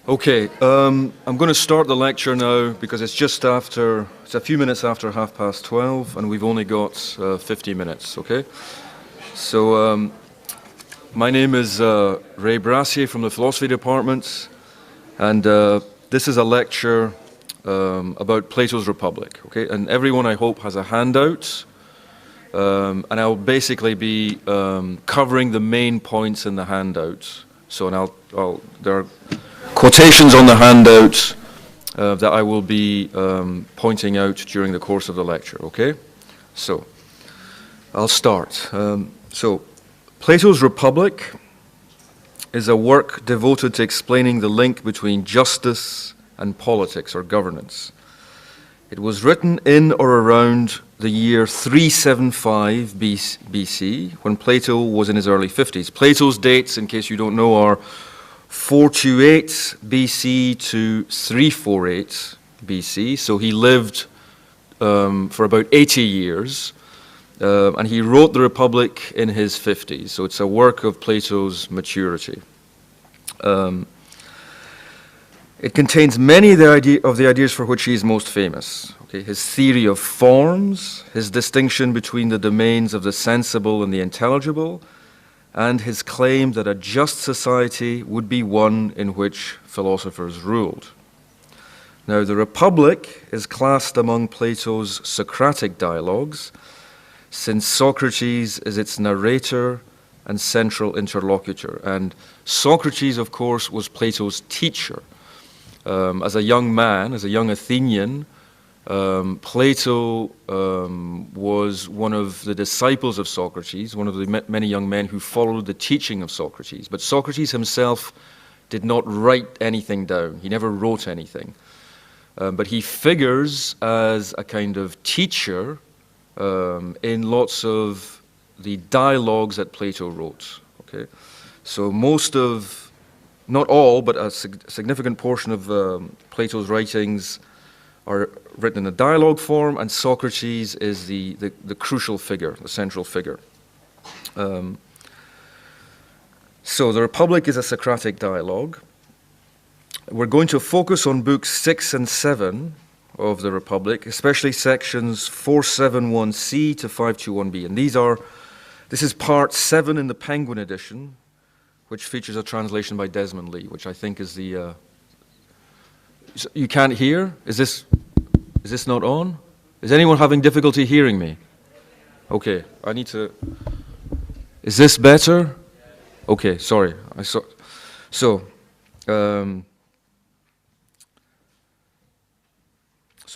Okay, I'm going to start the lecture now because it's a few minutes after 12:30 and we've only got 50 minutes, okay? So, my name is Ray Brassier from the Philosophy Department, and this is a lecture about Plato's Republic, okay? And everyone, I hope, has a handout, and I'll basically be covering the main points in the handout. So, there are quotations on the handout that I will be pointing out during the course of the lecture, okay? So, I'll start. Plato's Republic is a work devoted to explaining the link between justice and politics or governance. It was written in or around the year 375 BC, when Plato was in his early 50s. Plato's dates, in case you don't know, are 428 BC to 348 BC, so he lived for about 80 years, and he wrote the Republic in his 50s, so it's a work of Plato's maturity. It contains many of the ideas for which he is most famous. Okay, his theory of forms, his distinction between the domains of the sensible and the intelligible, and his claim that a just society would be one in which philosophers ruled. Now, the Republic is classed among Plato's Socratic dialogues, since Socrates is its narrator and central interlocutor. And Socrates, of course, was Plato's teacher. As a young man, as a young Athenian, Plato was one of the disciples of Socrates, one of the many young men who followed the teaching of Socrates. But Socrates himself did not write anything down. He never wrote anything. But he figures as a kind of teacher in lots of the dialogues that Plato wrote. Okay, so not all, but a significant portion of Plato's writings are written in a dialogue form, and Socrates is the crucial figure, the central figure. So the Republic is a Socratic dialogue. We're going to focus on books 6 and 7 of the Republic, especially sections 471c to 521b. And this is part 7 in the Penguin edition, which features a translation by Desmond Lee, which I think is the... You can't hear? Is this not on? Is anyone having difficulty hearing me? Okay, I need to... Is this better? Okay, sorry. So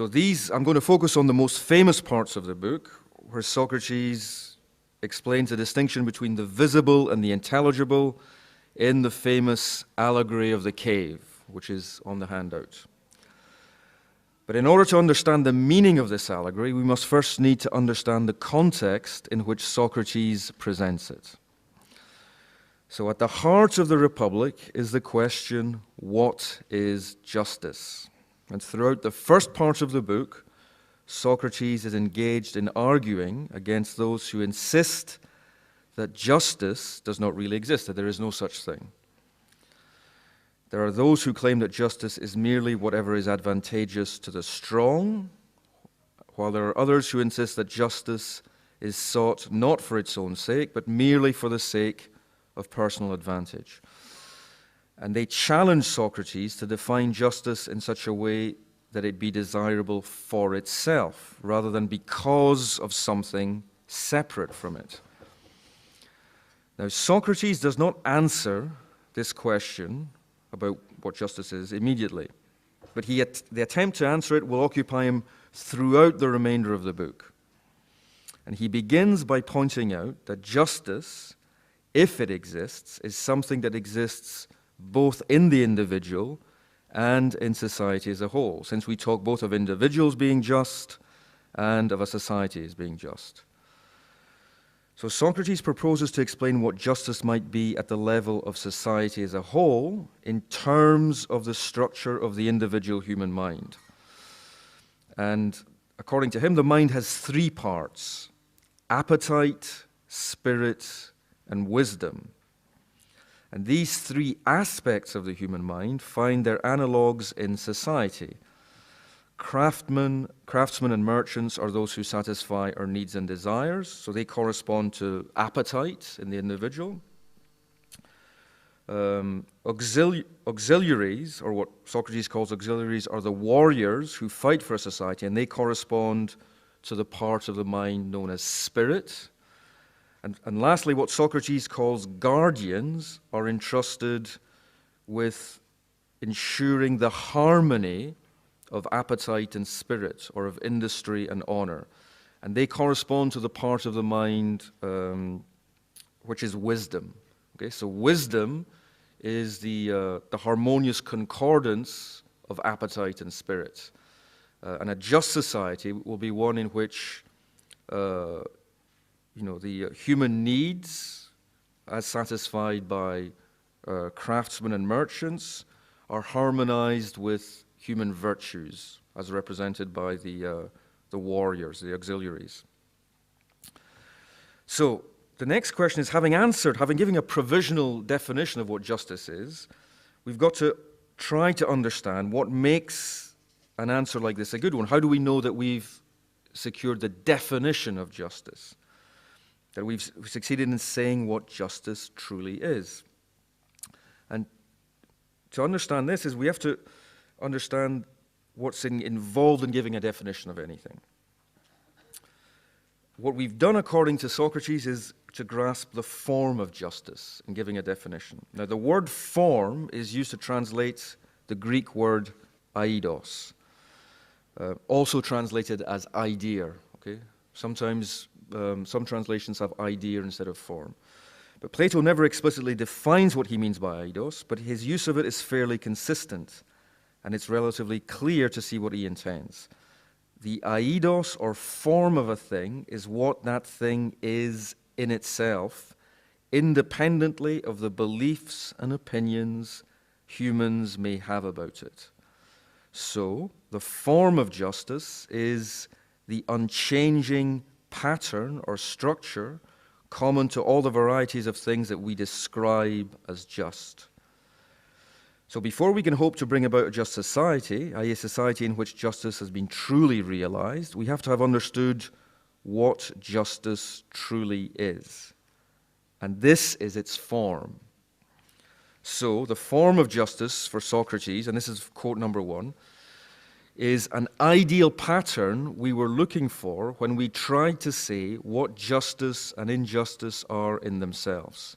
these, I'm going to focus on the most famous parts of the book, where Socrates explains the distinction between the visible and the intelligible in the famous allegory of the cave, which is on the handout. But in order to understand the meaning of this allegory, we must first need to understand the context in which Socrates presents it. So at the heart of the Republic is the question, what is justice? And throughout the first part of the book, Socrates is engaged in arguing against those who insist that justice does not really exist, that there is no such thing. There are those who claim that justice is merely whatever is advantageous to the strong, while there are others who insist that justice is sought not for its own sake, but merely for the sake of personal advantage. And they challenge Socrates to define justice in such a way that it be desirable for itself, rather than because of something separate from it. Now, Socrates does not answer this question about what justice is immediately, but the attempt to answer it will occupy him throughout the remainder of the book. And he begins by pointing out that justice, if it exists, is something that exists both in the individual and in society as a whole, since we talk both of individuals being just and of a society as being just. So Socrates proposes to explain what justice might be at the level of society as a whole in terms of the structure of the individual human mind. And according to him, the mind has 3 parts: appetite, spirit, and wisdom. And these three aspects of the human mind find their analogues in society. Craftsmen and merchants are those who satisfy our needs and desires, so they correspond to appetite in the individual. Auxiliaries, or what Socrates calls auxiliaries, are the warriors who fight for a society, and they correspond to the part of the mind known as spirit. And lastly, what Socrates calls guardians are entrusted with ensuring the harmony of appetite and spirit, or of industry and honor. And they correspond to the part of the mind which is wisdom. Okay, so wisdom is the harmonious concordance of appetite and spirit. And a just society will be one in which the human needs, as satisfied by craftsmen and merchants, are harmonized with human virtues, as represented by the warriors, the auxiliaries. So the next question is, having given a provisional definition of what justice is, we've got to try to understand what makes an answer like this a good one. How do we know that we've secured the definition of justice? That we've succeeded in saying what justice truly is? And to understand this is we have to understand what's involved in giving a definition of anything. What we've done according to Socrates is to grasp the form of justice in giving a definition. Now, the word form is used to translate the Greek word aidos, also translated as idea. Okay? Sometimes some translations have idea instead of form. But Plato never explicitly defines what he means by aidos, but his use of it is fairly consistent, and it's relatively clear to see what he intends. The aidos, or form of a thing, is what that thing is in itself, independently of the beliefs and opinions humans may have about it. So, the form of justice is the unchanging pattern or structure common to all the varieties of things that we describe as just. So before we can hope to bring about a just society, i.e. a society in which justice has been truly realized, we have to have understood what justice truly is. And this is its form. So the form of justice for Socrates, and this is quote number 1, is an ideal pattern we were looking for when we tried to say what justice and injustice are in themselves,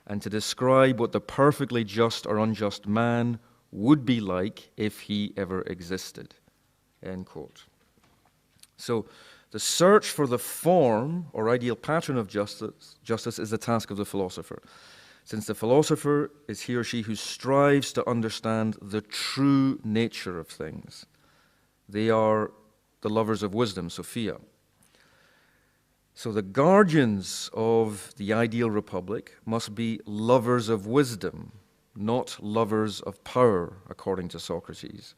and to describe what the perfectly just or unjust man would be like if he ever existed. End quote. So the search for the form or ideal pattern of justice is the task of the philosopher, since the philosopher is he or she who strives to understand the true nature of things. They are the lovers of wisdom, Sophia. So the guardians of the ideal republic must be lovers of wisdom, not lovers of power, according to Socrates.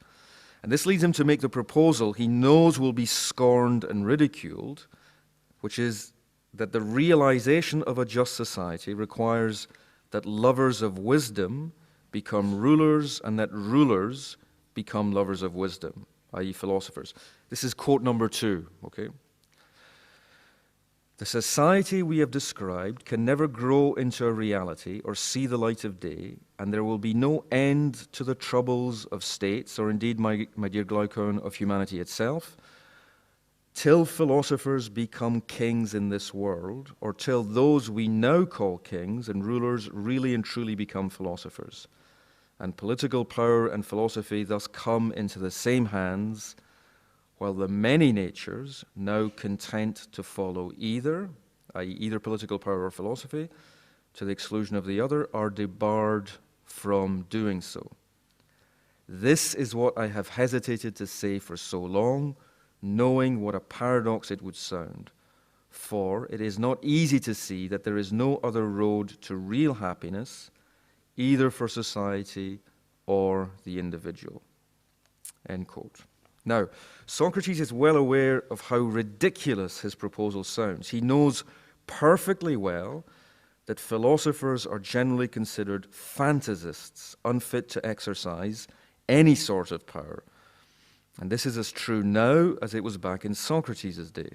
And this leads him to make the proposal he knows will be scorned and ridiculed, which is that the realization of a just society requires that lovers of wisdom become rulers and that rulers become lovers of wisdom, i.e. philosophers. This is quote number 2, okay? The society we have described can never grow into a reality or see the light of day, and there will be no end to the troubles of states, or indeed, my dear Glaucon, of humanity itself, till philosophers become kings in this world, or till those we now call kings and rulers really and truly become philosophers. And political power and philosophy thus come into the same hands, while the many natures, now content to follow either, i.e. either political power or philosophy, to the exclusion of the other, are debarred from doing so. This is what I have hesitated to say for so long, knowing what a paradox it would sound. For it is not easy to see that there is no other road to real happiness, either for society or the individual. End quote. Now, Socrates is well aware of how ridiculous his proposal sounds. He knows perfectly well that philosophers are generally considered fantasists, unfit to exercise any sort of power. And this is as true now as it was back in Socrates' day.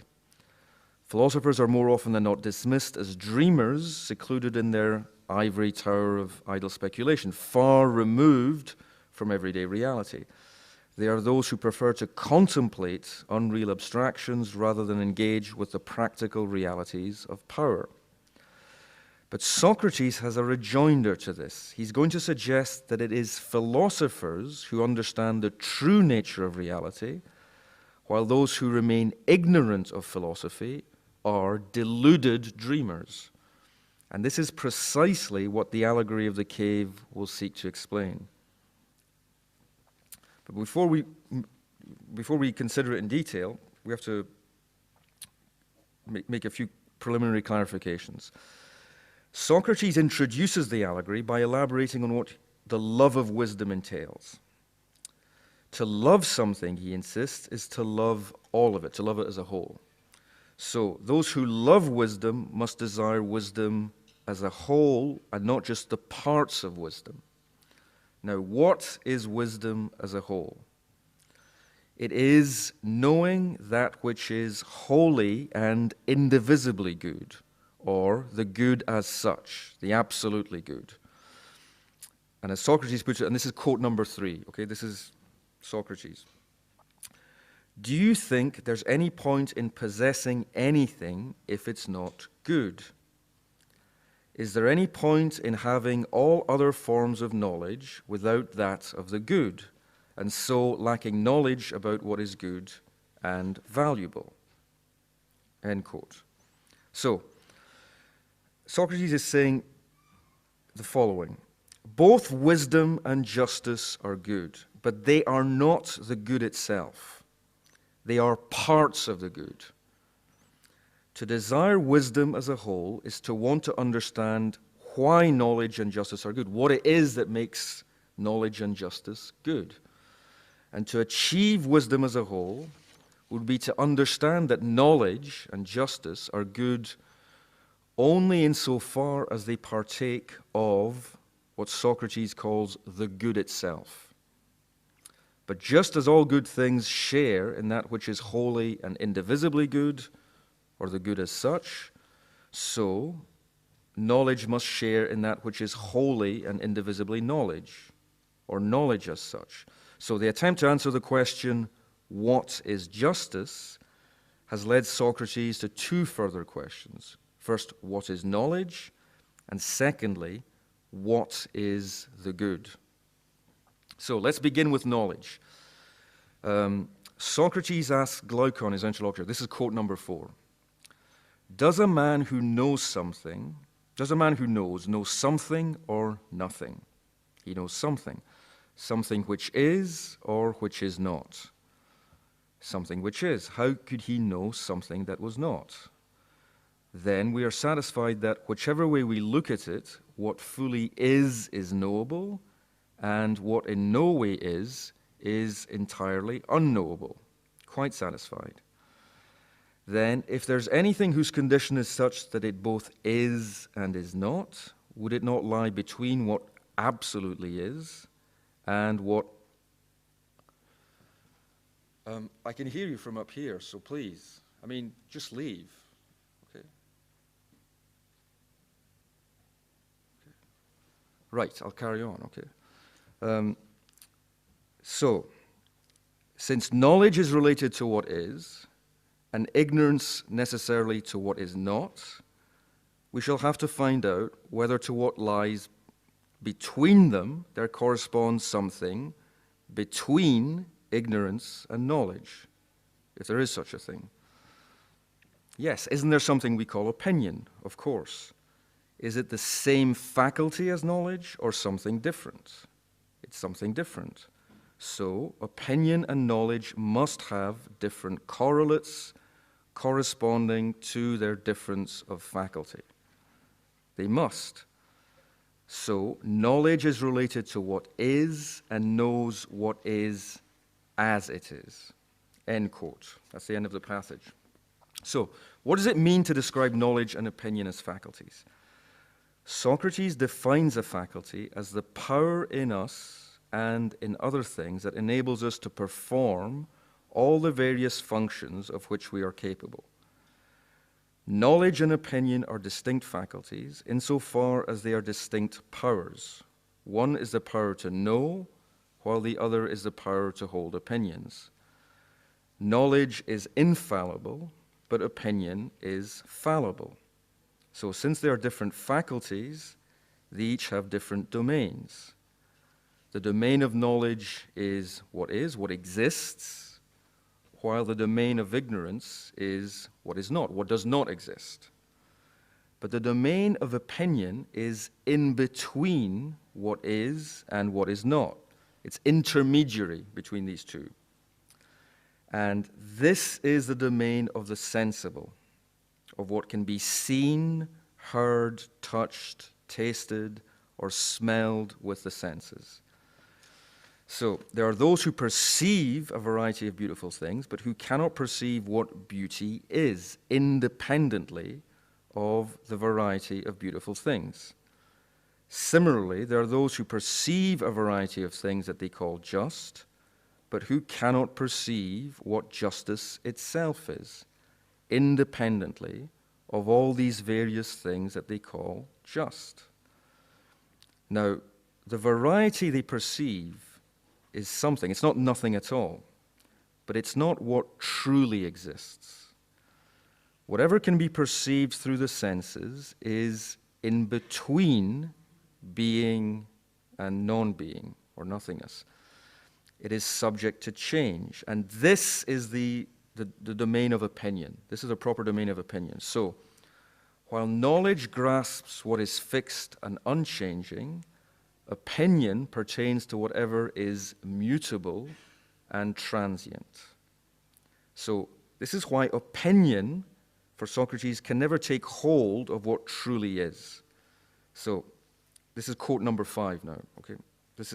Philosophers are more often than not dismissed as dreamers, secluded in their ivory tower of idle speculation, far removed from everyday reality. They are those who prefer to contemplate unreal abstractions rather than engage with the practical realities of power. But Socrates has a rejoinder to this. He's going to suggest that it is philosophers who understand the true nature of reality, while those who remain ignorant of philosophy are deluded dreamers. And this is precisely what the allegory of the cave will seek to explain. But before we consider it in detail, we have to make a few preliminary clarifications. Socrates introduces the allegory by elaborating on what the love of wisdom entails. To love something, he insists, is to love all of it, to love it as a whole. So those who love wisdom must desire wisdom as a whole and not just the parts of wisdom. Now, what is wisdom as a whole? It is knowing that which is wholly and indivisibly good, or the good as such, the absolutely good. And as Socrates puts it, and this is quote number 3, okay, this is Socrates. Do you think there's any point in possessing anything if it's not good? Is there any point in having all other forms of knowledge without that of the good, and so lacking knowledge about what is good and valuable? End quote. So, Socrates is saying the following. Both wisdom and justice are good, but they are not the good itself. They are parts of the good. To desire wisdom as a whole is to want to understand why knowledge and justice are good, what it is that makes knowledge and justice good. And to achieve wisdom as a whole would be to understand that knowledge and justice are good only insofar as they partake of what Socrates calls the good itself. But just as all good things share in that which is wholly and indivisibly good, or the good as such, so knowledge must share in that which is wholly and indivisibly knowledge, or knowledge as such. So the attempt to answer the question, what is justice, has led Socrates to 2 further questions. First, what is knowledge? And secondly, what is the good? So let's begin with knowledge. Socrates asks Glaucon, his interlocutor, this is quote number 4. Does a man who knows something know something or nothing? He knows something. Something which is or which is not. Something which is. How could he know something that was not? Then we are satisfied that whichever way we look at it, what fully is knowable, and what in no way is entirely unknowable. Quite satisfied. Then, if there's anything whose condition is such that it both is and is not, would it not lie between what absolutely is and what... I can hear you from up here, so please, just leave. Okay. Right, I'll carry on, okay. So, since knowledge is related to what is, and ignorance necessarily to what is not, we shall have to find out whether to what lies between them there corresponds something between ignorance and knowledge, if there is such a thing. Yes, isn't there something we call opinion? Of course. Is it the same faculty as knowledge or something different? It's something different. So, opinion and knowledge must have different correlates corresponding to their difference of faculty. They must. So, knowledge is related to what is and knows what is as it is. End quote. That's the end of the passage. So, what does it mean to describe knowledge and opinion as faculties? Socrates defines a faculty as the power in us and in other things that enables us to perform all the various functions of which we are capable. Knowledge and opinion are distinct faculties insofar as they are distinct powers. One is the power to know, while the other is the power to hold opinions. Knowledge is infallible, but opinion is fallible. So since they are different faculties, they each have different domains. The domain of knowledge is, what exists, while the domain of ignorance is what is not, what does not exist. But the domain of opinion is in between what is and what is not. It's intermediary between these two. And this is the domain of the sensible, of what can be seen, heard, touched, tasted, or smelled with the senses. So there are those who perceive a variety of beautiful things, but who cannot perceive what beauty is independently of the variety of beautiful things. Similarly, there are those who perceive a variety of things that they call just, but who cannot perceive what justice itself is, independently of all these various things that they call just. Now, the variety they perceive is something. It's not nothing at all, but it's not what truly exists. Whatever can be perceived through the senses is in between being and non-being, or nothingness. It is subject to change, and this is the domain of opinion. This is a proper domain of opinion. So, while knowledge grasps what is fixed and unchanging, opinion pertains to whatever is mutable and transient. So, this is why opinion, for Socrates, can never take hold of what truly is. So, this is quote number 5 now. Okay,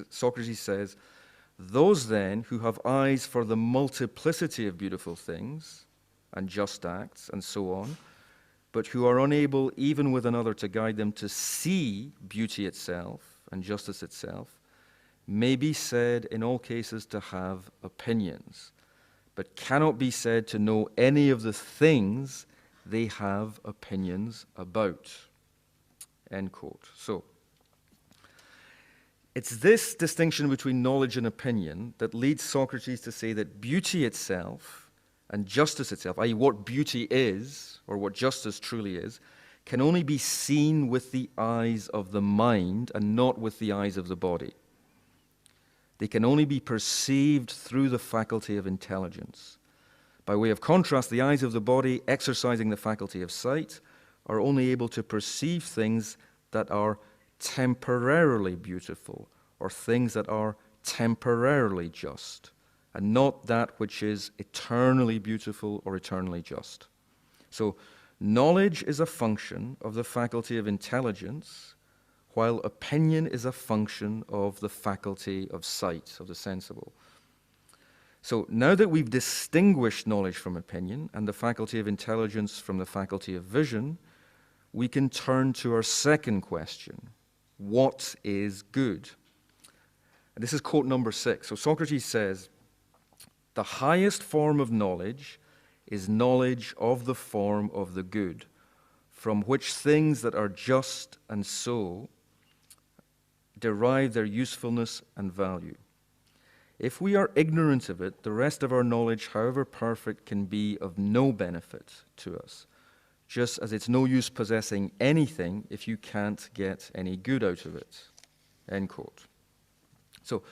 Socrates says, "Those then who have eyes for the multiplicity of beautiful things and just acts and so on, but who are unable even with another to guide them to see beauty itself and justice itself, may be said in all cases to have opinions, but cannot be said to know any of the things they have opinions about." End quote. So, it's this distinction between knowledge and opinion that leads Socrates to say that beauty itself and justice itself, i.e. what beauty is, or what justice truly is, can only be seen with the eyes of the mind and not with the eyes of the body. They can only be perceived through the faculty of intelligence. By way of contrast, the eyes of the body, exercising the faculty of sight, are only able to perceive things that are temporarily beautiful, or things that are temporarily just, and not that which is eternally beautiful or eternally just. So, knowledge is a function of the faculty of intelligence, while opinion is a function of the faculty of sight, of the sensible. So, now that we've distinguished knowledge from opinion and the faculty of intelligence from the faculty of vision, we can turn to our second question. What is good? And this is quote number 6. So Socrates says, "The highest form of knowledge is knowledge of the form of the good, from which things that are just and so derive their usefulness and value. If we are ignorant of it, the rest of our knowledge, however perfect, can be of no benefit to us, just as it's no use possessing anything if you can't get any good out of it." End quote. So,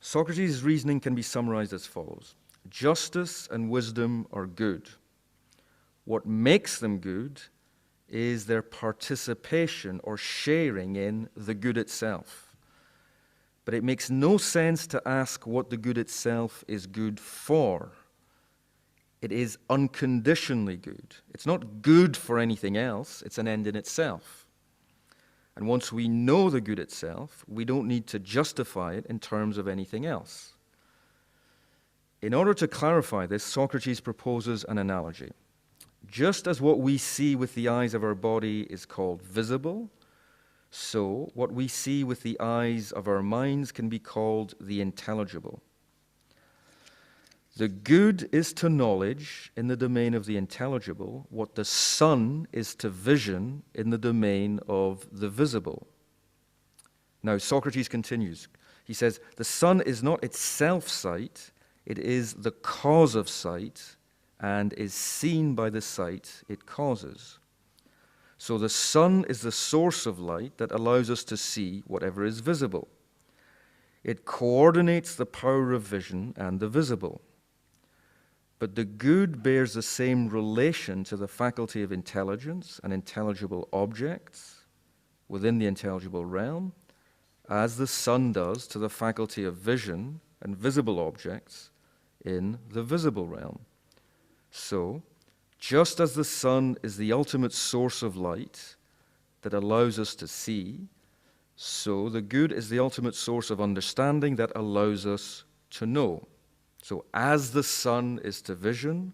Socrates' reasoning can be summarized as follows. Justice and wisdom are good. What makes them good is their participation or sharing in the good itself. But it makes no sense to ask what the good itself is good for. It is unconditionally good. It's not good for anything else. It's an end in itself. And once we know the good itself, we don't need to justify it in terms of anything else. In order to clarify this, Socrates proposes an analogy. Just as what we see with the eyes of our body is called visible, So, what we see with the eyes of our minds can be called the intelligible. The good is to knowledge in the domain of the intelligible what the sun is to vision in the domain of the visible. Now, Socrates continues. He says, the sun is not itself sight, it is the cause of sight, and is seen by the sight it causes. So the sun is the source of light that allows us to see whatever is visible. It coordinates the power of vision and the visible. But the good bears the same relation to the faculty of intelligence and intelligible objects within the intelligible realm as the sun does to the faculty of vision and visible objects in the visible realm. So, just as the sun is the ultimate source of light that allows us to see, so the good is the ultimate source of understanding that allows us to know. So as the sun is to vision,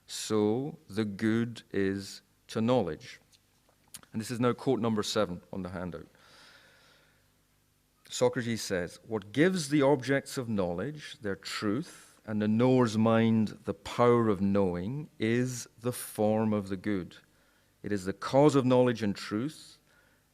so the good is to knowledge. And this is now quote number 7 on the handout. Socrates says, what gives the objects of knowledge their truth and the knower's mind the power of knowing is the form of the good. It is the cause of knowledge and truth,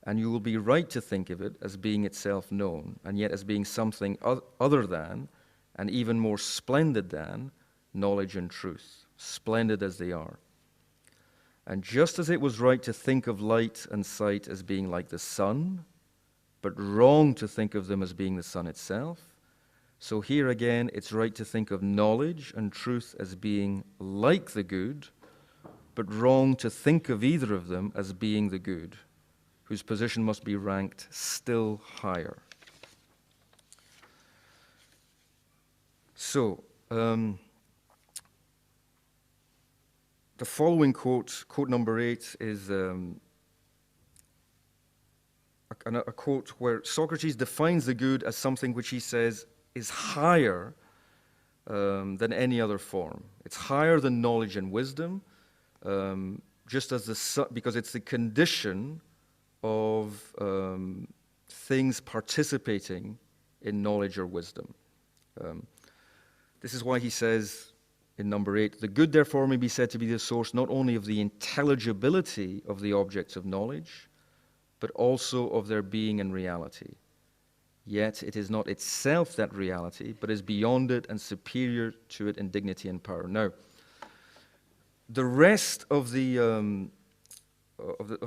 and you will be right to think of it as being itself known, and yet as being something other than, and even more splendid than, knowledge and truth, splendid as they are. And just as it was right to think of light and sight as being like the sun, but wrong to think of them as being the sun itself, so here again it's right to think of knowledge and truth as being like the good, but wrong to think of either of them as being the good, whose position must be ranked still higher. So, the following quote, quote number 8, is a quote where Socrates defines the good as something which he says is higher than any other form. It's higher than knowledge and wisdom, just as the sun, because it's the condition of things participating in knowledge or wisdom. This is why he says in number 8, the good therefore may be said to be the source not only of the intelligibility of the objects of knowledge, but also of their being and reality. Yet it is not itself that reality, but is beyond it and superior to it in dignity and power. Now, the rest of the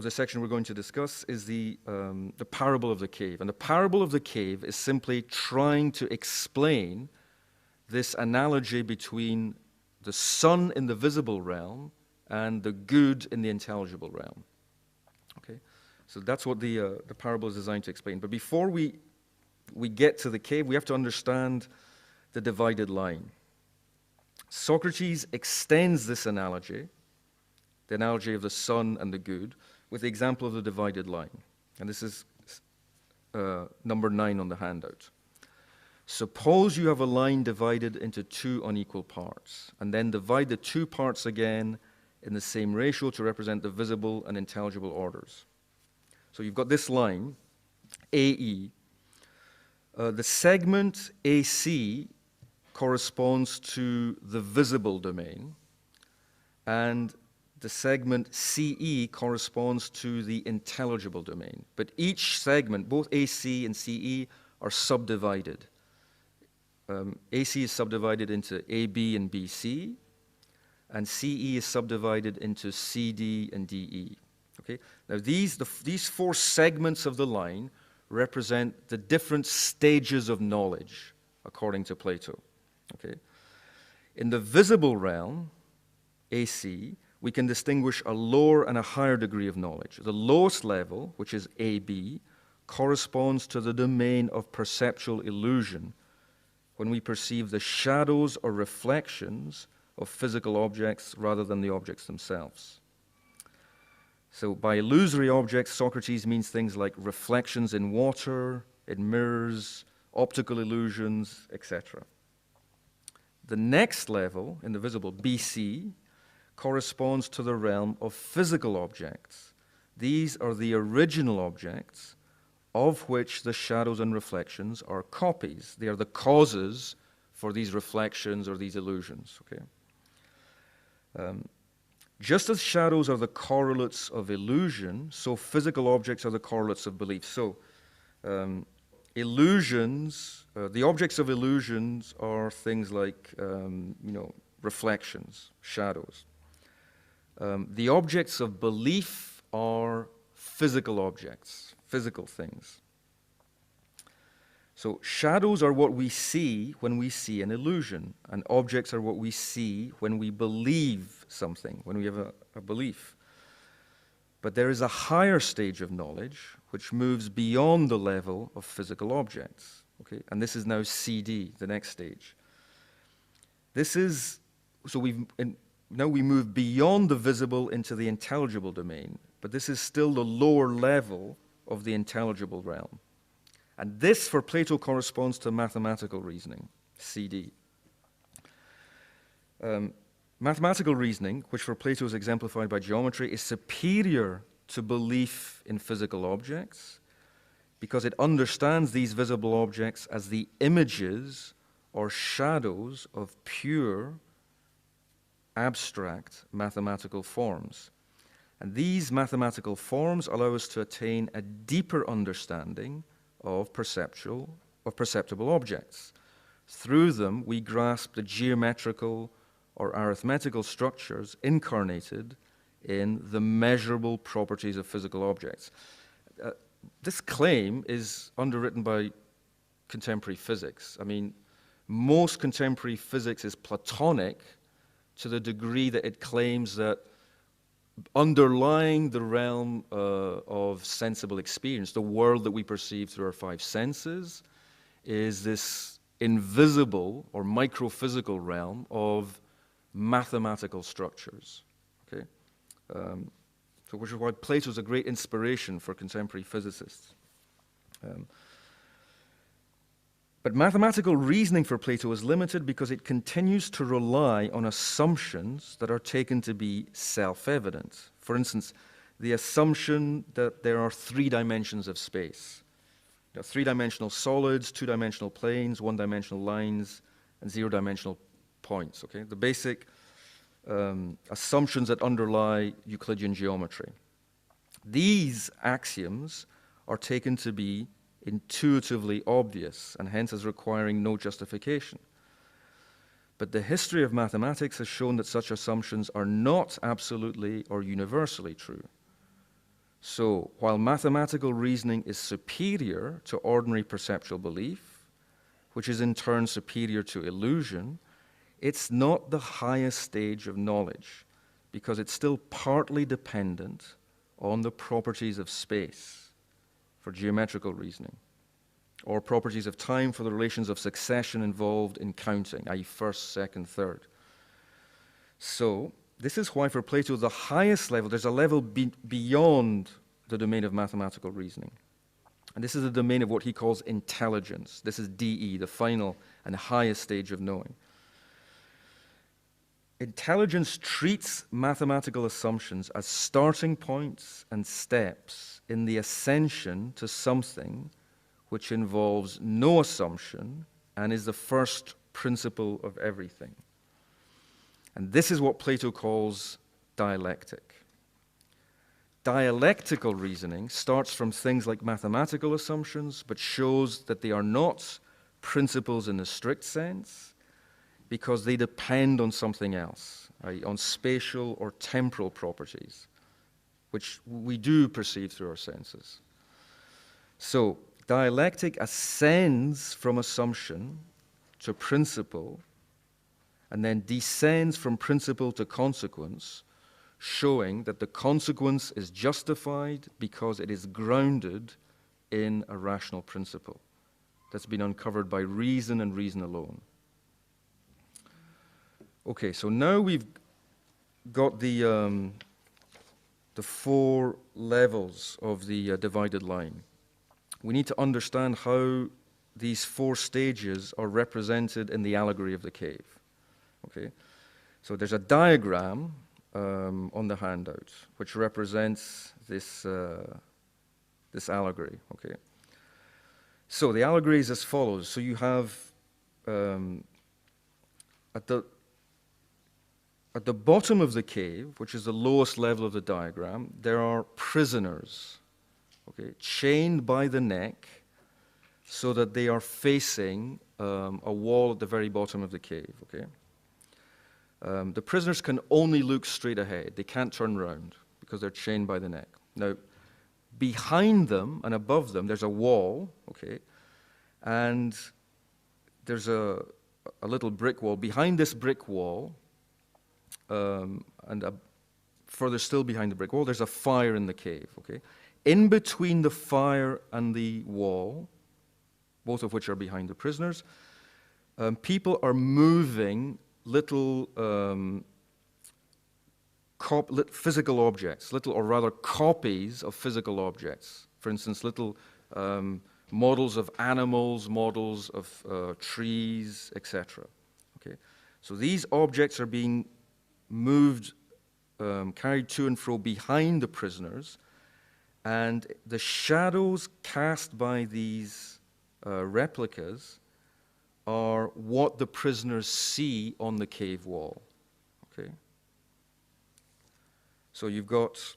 section we're going to discuss is the parable of the cave. And the parable of the cave is simply trying to explain this analogy between the sun in the visible realm and the good in the intelligible realm. Okay, so that's what the parable is designed to explain. But before we get to the cave, we have to understand the divided line. Socrates extends this analogy, the analogy of the sun and the good, with the example of the divided line. And this is number 9 on the handout. Suppose you have a line divided into 2 unequal parts, and then divide the 2 parts again in the same ratio to represent the visible and intelligible orders. So you've got this line, AE. The segment AC corresponds to the visible domain, and the segment CE corresponds to the intelligible domain. But each segment, both AC and CE, are subdivided. AC is subdivided into AB and BC, and CE is subdivided into CD and DE. Okay? Now these 4 segments of the line represent the different stages of knowledge, according to Plato. Okay? In the visible realm, AC, we can distinguish a lower and a higher degree of knowledge. The lowest level, which is AB, corresponds to the domain of perceptual illusion, when we perceive the shadows or reflections of physical objects rather than the objects themselves. So by illusory objects, Socrates means things like reflections in water, in mirrors, optical illusions, etc. The next level, in the visible, BC, corresponds to the realm of physical objects. These are the original objects of which the shadows and reflections are copies. They are the causes for these reflections or these illusions. Okay. Just as shadows are the correlates of illusion, so physical objects are the correlates of belief. So, illusions, the objects of illusions are things like, reflections, shadows. The objects of belief are physical objects, physical things. So shadows are what we see when we see an illusion, and objects are what we see when we believe something, when we have a belief. But there is a higher stage of knowledge which moves beyond the level of physical objects. Okay? And this is now CD, the next stage. Now we move beyond the visible into the intelligible domain, but this is still the lower level of the intelligible realm. And this, for Plato, corresponds to mathematical reasoning, CD. Mathematical reasoning, which for Plato is exemplified by geometry, is superior to belief in physical objects because it understands these visible objects as the images or shadows of pure, abstract mathematical forms. And these mathematical forms allow us to attain a deeper understanding of perceptible objects. Through them, we grasp the geometrical or arithmetical structures incarnated in the measurable properties of physical objects. This claim is underwritten by contemporary physics. I mean, most contemporary physics is Platonic to the degree that it claims that underlying the realm of sensible experience, the world that we perceive through our five senses, is this invisible or microphysical realm of mathematical structures. Okay, so which is why Plato is a great inspiration for contemporary physicists. But mathematical reasoning for Plato is limited because it continues to rely on assumptions that are taken to be self-evident. For instance, the assumption that there are three dimensions of space. There are three-dimensional solids, two-dimensional planes, one-dimensional lines, and zero-dimensional points. Okay? The basic assumptions that underlie Euclidean geometry. These axioms are taken to be intuitively obvious and hence as requiring no justification. But the history of mathematics has shown that such assumptions are not absolutely or universally true. So, while mathematical reasoning is superior to ordinary perceptual belief, which is in turn superior to illusion, it's not the highest stage of knowledge because it's still partly dependent on the properties of space for geometrical reasoning, or properties of time for the relations of succession involved in counting, i.e. first, second, third. So, this is why for Plato the highest level, there's a level beyond the domain of mathematical reasoning. And this is the domain of what he calls intelligence. This is DE, the final and highest stage of knowing. Intelligence treats mathematical assumptions as starting points and steps in the ascension to something which involves no assumption and is the first principle of everything. And this is what Plato calls dialectic. Dialectical reasoning starts from things like mathematical assumptions, but shows that they are not principles in the strict sense, because they depend on something else, right? On spatial or temporal properties, which we do perceive through our senses. So, dialectic ascends from assumption to principle, and then descends from principle to consequence, showing that the consequence is justified because it is grounded in a rational principle that's been uncovered by reason and reason alone. Okay, so now we've got the four levels of the divided line. We need to understand how these four stages are represented in the allegory of the cave. Okay, so there's a diagram on the handout which represents this allegory. Okay, So the allegory is as follows. So you have at the bottom of the cave, which is the lowest level of the diagram, there are prisoners, okay, chained by the neck so that they are facing a wall at the very bottom of the cave, okay? The prisoners can only look straight ahead. They can't turn around because they're chained by the neck. Now, behind them and above them, there's a wall, okay? And there's a little brick wall. Behind this brick wall, further still behind the brick wall, there's a fire in the cave, okay? In between the fire and the wall, both of which are behind the prisoners, people are moving little physical objects, or rather copies of physical objects. For instance, little models of animals, models of trees, etc. Okay, so these objects are being moved, carried to and fro behind the prisoners, and the shadows cast by these replicas are what the prisoners see on the cave wall. Okay? So you've got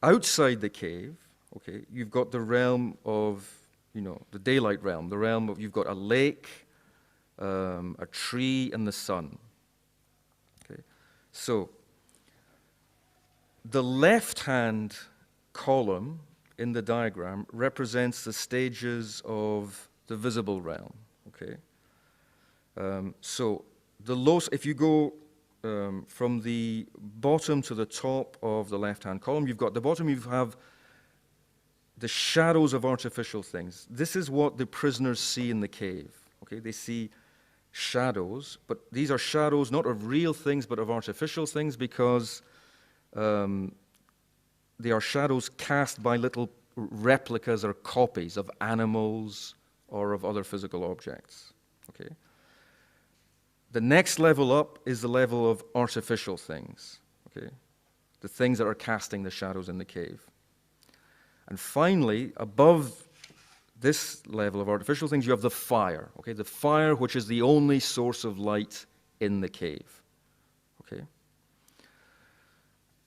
outside the cave, okay, you've got the realm of, the daylight realm, the realm of, you've got a lake, a tree, and the sun. Okay? So the left-hand column in the diagram represents the stages of the visible realm, okay? So if you go from the bottom to the top of the left-hand column, you've got the bottom, you have the shadows of artificial things. This is what the prisoners see in the cave, okay? They see shadows, but these are shadows not of real things, but of artificial things, because they are shadows cast by little replicas or copies of animals or of other physical objects. Okay? The next level up is the level of artificial things. Okay? The things that are casting the shadows in the cave. And finally, above this level of artificial things, you have the fire. Okay? The fire, which is the only source of light in the cave. Okay?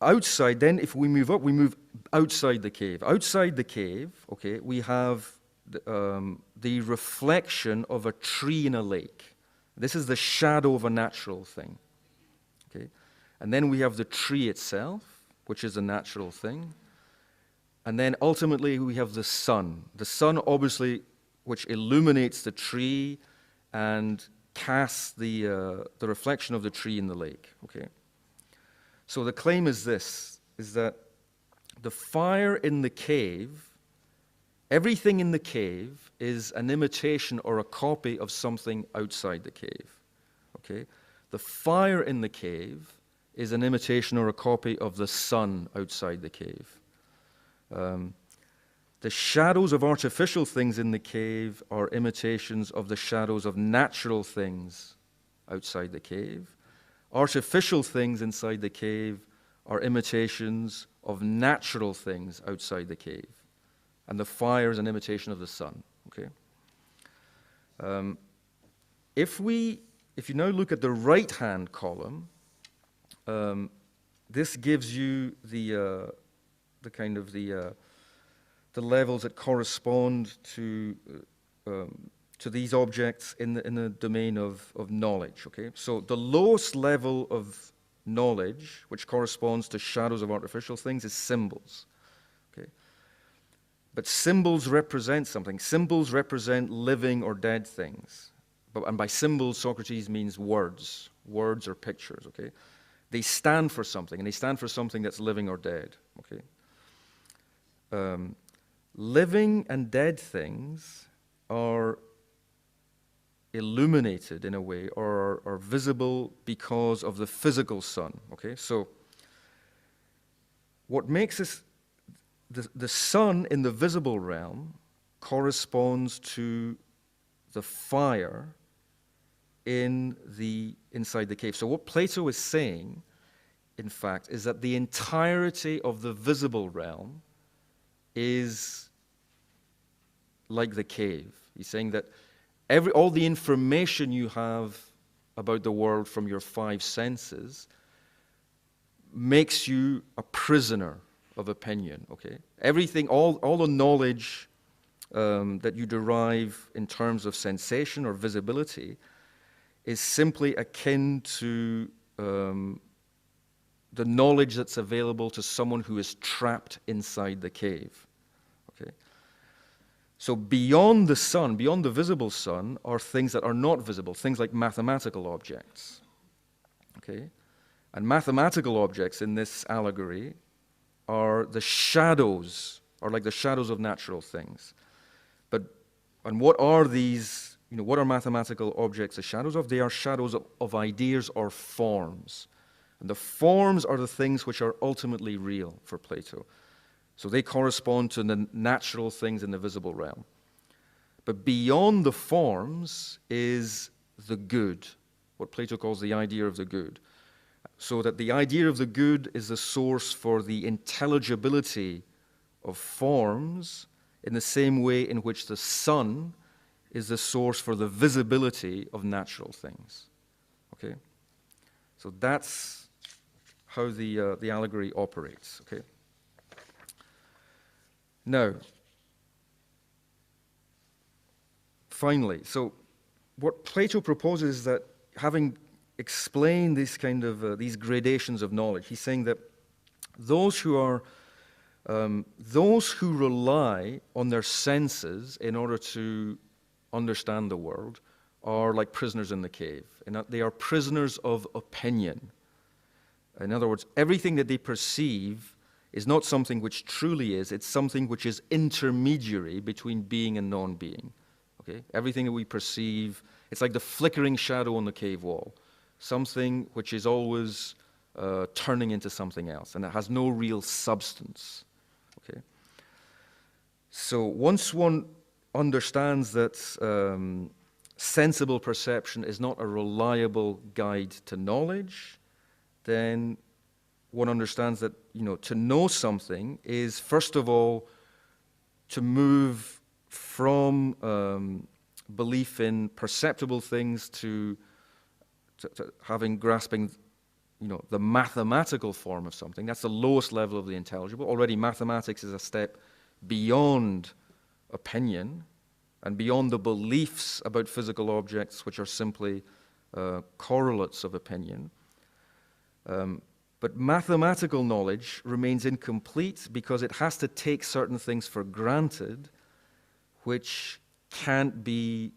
Outside, then, if we move up, we move outside the cave. Outside the cave, okay, we have the reflection of a tree in a lake. This is the shadow of a natural thing. Okay? And then we have the tree itself, which is a natural thing. And then ultimately we have the sun. The sun, obviously, which illuminates the tree and casts the reflection of the tree in the lake. Okay? So the claim is this, is that the fire in the cave, everything in the cave is an imitation or a copy of something outside the cave. Okay? The fire in the cave is an imitation or a copy of the sun outside the cave. The shadows of artificial things in the cave are imitations of the shadows of natural things outside the cave. Artificial things inside the cave are imitations of natural things outside the cave. And the fire is an imitation of the sun. Okay? If you now look at the right-hand column, this gives you the levels that correspond to these objects in the domain of knowledge. Okay, so the lowest level of knowledge, which corresponds to shadows of artificial things, is symbols. Okay, but symbols represent something. Symbols represent living or dead things. And by symbols, Socrates means words or pictures. Okay, they stand for something, and they stand for something that's living or dead. Okay. Living and dead things are illuminated in a way, or are visible because of the physical sun. Okay, so what makes this, the sun in the visible realm corresponds to the fire inside the cave. So what Plato is saying, in fact, is that the entirety of the visible realm is like the cave. He's saying that all the information you have about the world from your five senses makes you a prisoner of opinion, okay? Everything, all the knowledge that you derive in terms of sensation or visibility is simply akin to the knowledge that's available to someone who is trapped inside the cave, okay? So beyond the sun, beyond the visible sun, are things that are not visible, things like mathematical objects, okay? And mathematical objects in this allegory are the shadows, are like the shadows of natural things. And what are these, what are mathematical objects the shadows of? They are shadows of ideas or forms. And the forms are the things which are ultimately real for Plato. So they correspond to the natural things in the visible realm. But beyond the forms is the good, what Plato calls the idea of the good. So that the idea of the good is the source for the intelligibility of forms in the same way in which the sun is the source for the visibility of natural things. Okay? So that's how the allegory operates. Okay? Now, finally, so what Plato proposes is that having explained this kind of these gradations of knowledge, he's saying that those who rely on their senses in order to understand the world are like prisoners in the cave. And they are prisoners of opinion. In other words, everything that they perceive is not something which truly is, it's something which is intermediary between being and non-being. Okay? Everything that we perceive, it's like the flickering shadow on the cave wall. Something which is always turning into something else, and it has no real substance. Okay? So once one understands that sensible perception is not a reliable guide to knowledge, then one understands that, to know something is, first of all, to move from belief in perceptible things to grasping, the mathematical form of something. That's the lowest level of the intelligible. Already mathematics is a step beyond opinion and beyond the beliefs about physical objects, which are simply correlates of opinion. But mathematical knowledge remains incomplete because it has to take certain things for granted which can't be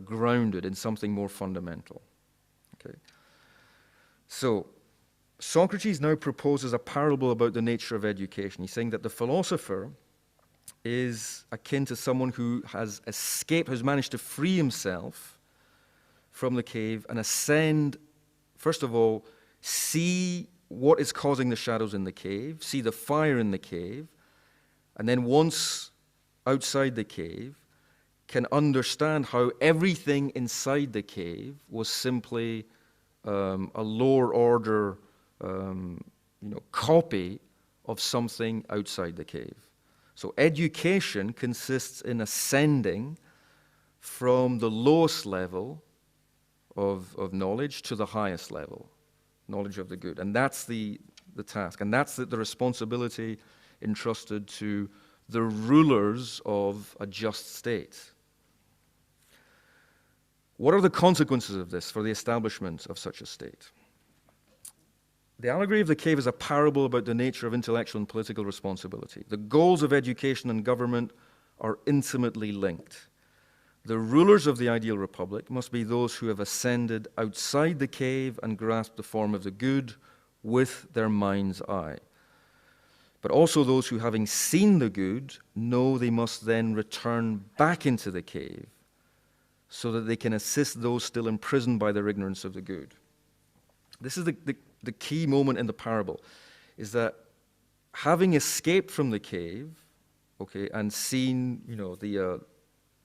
grounded in something more fundamental. Okay. So Socrates now proposes a parable about the nature of education. He's saying that the philosopher is akin to someone who has escaped, who's managed to free himself from the cave and ascend, first of all, see what is causing the shadows in the cave, see the fire in the cave, and then once outside the cave, can understand how everything inside the cave was simply a lower order copy of something outside the cave. So education consists in ascending from the lowest level of knowledge to the highest level, knowledge of the good. And that's the task. And that's the responsibility entrusted to the rulers of a just state. What are the consequences of this for the establishment of such a state? The allegory of the cave is a parable about the nature of intellectual and political responsibility. The goals of education and government are intimately linked. The rulers of the ideal republic must be those who have ascended outside the cave and grasped the form of the good with their mind's eye. But also those who, having seen the good, know they must then return back into the cave so that they can assist those still imprisoned by their ignorance of the good. This is the key moment in the parable, is that having escaped from the cave, okay, and seen,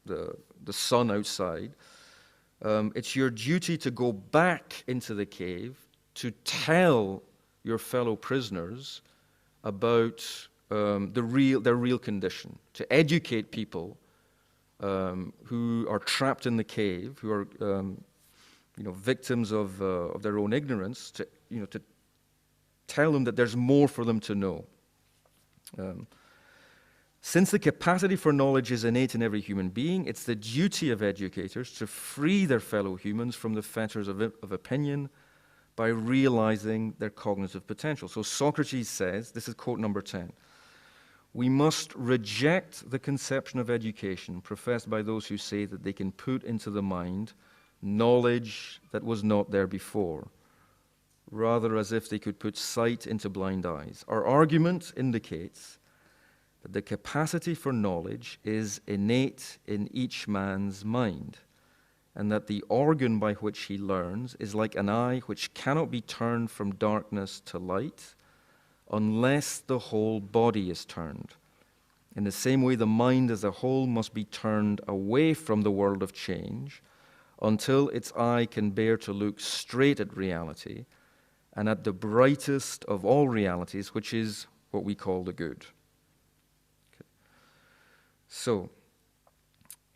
the sun outside, it's your duty to go back into the cave to tell your fellow prisoners about their real condition, to educate people who are trapped in the cave, who are victims of their own ignorance, to tell them that there's more for them to know. Since the capacity for knowledge is innate in every human being, it's the duty of educators to free their fellow humans from the fetters of opinion by realizing their cognitive potential. So Socrates says, this is quote number 10, "We must reject the conception of education professed by those who say that they can put into the mind knowledge that was not there before, rather as if they could put sight into blind eyes. Our argument indicates that the capacity for knowledge is innate in each man's mind, and that the organ by which he learns is like an eye which cannot be turned from darkness to light unless the whole body is turned. In the same way, the mind as a whole must be turned away from the world of change until its eye can bear to look straight at reality and at the brightest of all realities, which is what we call the good." So,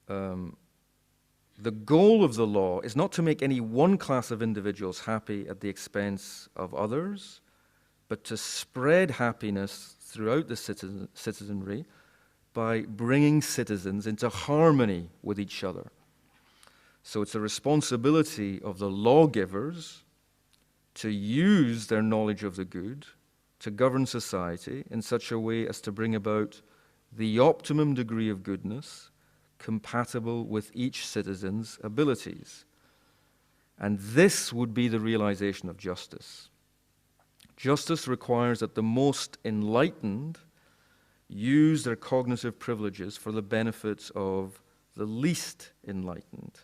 the goal of the law is not to make any one class of individuals happy at the expense of others, but to spread happiness throughout the citizenry by bringing citizens into harmony with each other. So it's a responsibility of the lawgivers to use their knowledge of the good to govern society in such a way as to bring about the optimum degree of goodness compatible with each citizen's abilities. And this would be the realization of justice. Justice requires that the most enlightened use their cognitive privileges for the benefits of the least enlightened.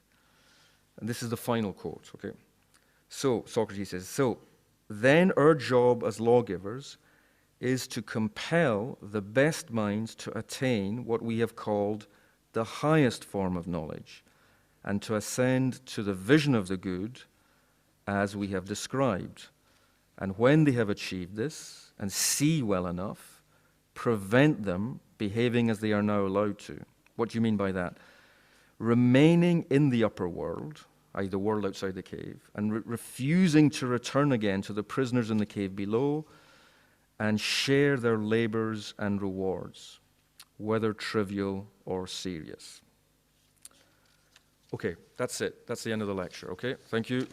And this is the final quote, okay? So, Socrates says, "So, then our job as lawgivers is to compel the best minds to attain what we have called the highest form of knowledge, and to ascend to the vision of the good as we have described. And when they have achieved this, and see well enough, prevent them behaving as they are now allowed to." What do you mean by that? Remaining in the upper world, i.e. the world outside the cave, and refusing to return again to the prisoners in the cave below, and share their labors and rewards, whether trivial or serious. Okay, that's it. That's the end of the lecture, okay? Thank you.